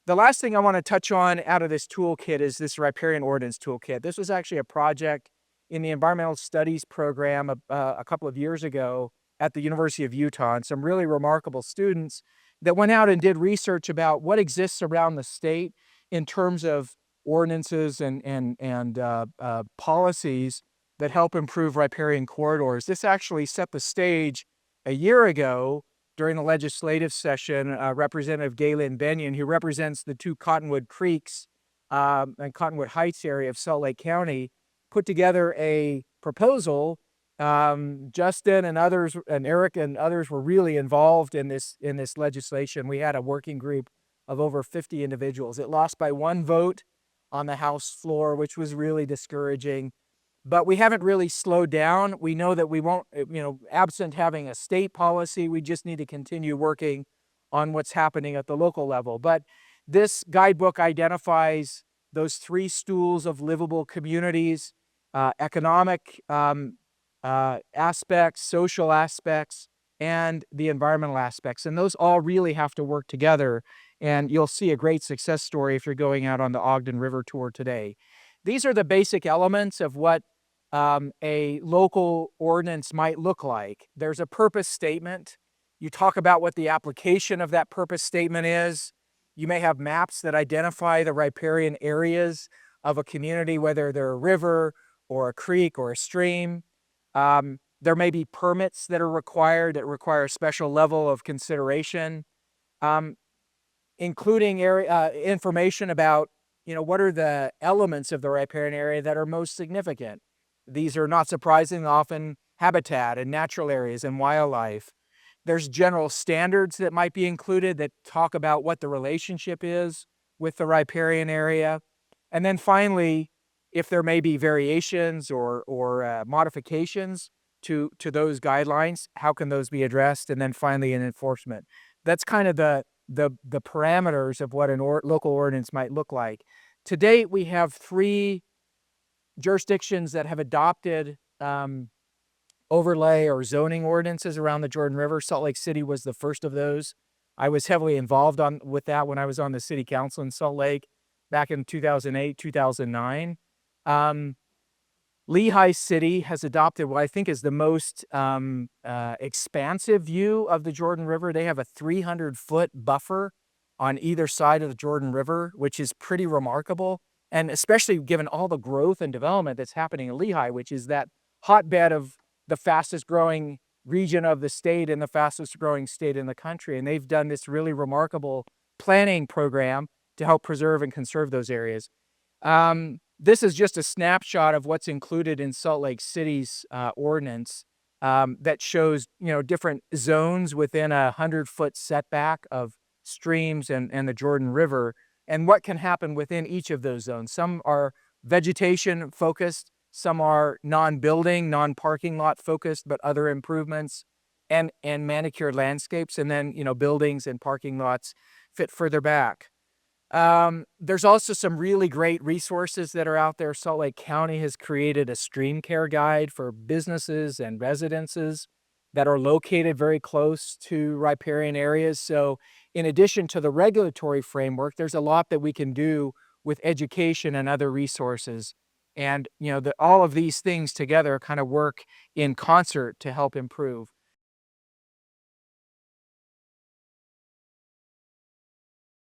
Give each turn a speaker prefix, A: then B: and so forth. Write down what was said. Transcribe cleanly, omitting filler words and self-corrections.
A: The last thing I want to touch on out of this toolkit is this Riparian Ordinance Toolkit. This was actually a project in the environmental studies program a couple of years ago at the University of Utah, and some really remarkable students that went out and did research about what exists around the state in terms of ordinances and policies that help improve riparian corridors. This actually set the stage a year ago during the legislative session. Representative Galen Benyon, who represents the two Cottonwood Creeks and Cottonwood Heights area of Salt Lake County, put together a proposal. Justin and others, and Eric and others, were really involved in this legislation. We had a working group of over 50 individuals. It lost by 1 vote on the House floor, which was really discouraging. But we haven't really slowed down. We know that we won't, absent having a state policy, we just need to continue working on what's happening at the local level. But this guidebook identifies those 3 stools of livable communities: economic aspects, social aspects, and the environmental aspects. And those all really have to work together. And you'll see a great success story if you're going out on the Ogden River tour today. These are the basic elements of what a local ordinance might look like. There's a purpose statement. You talk about what the application of that purpose statement is. You may have maps that identify the riparian areas of a community, whether they're a river or a creek or a stream. There may be permits that are required that require a special level of consideration, including information about, what are the elements of the riparian area that are most significant. These are, not surprising, often habitat and natural areas and wildlife. There's general standards that might be included that talk about what the relationship is with the riparian area. And then finally, if there may be variations or modifications to those guidelines, how can those be addressed? And then finally, in enforcement. That's kind of the parameters of what a local ordinance might look like. To date, we have 3 jurisdictions that have adopted overlay or zoning ordinances around the Jordan River. Salt Lake City was the first of those. I was heavily involved with that when I was on the city council in Salt Lake back in 2008, 2009. Lehigh City has adopted what I think is the most expansive view of the Jordan River. They have a 300-foot buffer on either side of the Jordan River, which is pretty remarkable. And especially given all the growth and development that's happening in Lehigh, which is that hotbed of the fastest growing region of the state and the fastest growing state in the country. And they've done this really remarkable planning program to help preserve and conserve those areas. This is just a snapshot of what's included in Salt Lake City's ordinance that shows, different zones within a 100-foot setback of streams and the Jordan River, and what can happen within each of those zones. Some are vegetation focused, some are non-building, non-parking lot focused, but other improvements and manicured landscapes, and then, buildings and parking lots fit further back. There's also some really great resources that are out there. Salt Lake County has created a stream care guide for businesses and residences that are located very close to riparian areas. So in addition to the regulatory framework, there's a lot that we can do with education and other resources. And, all of these things together kind of work in concert to help improve.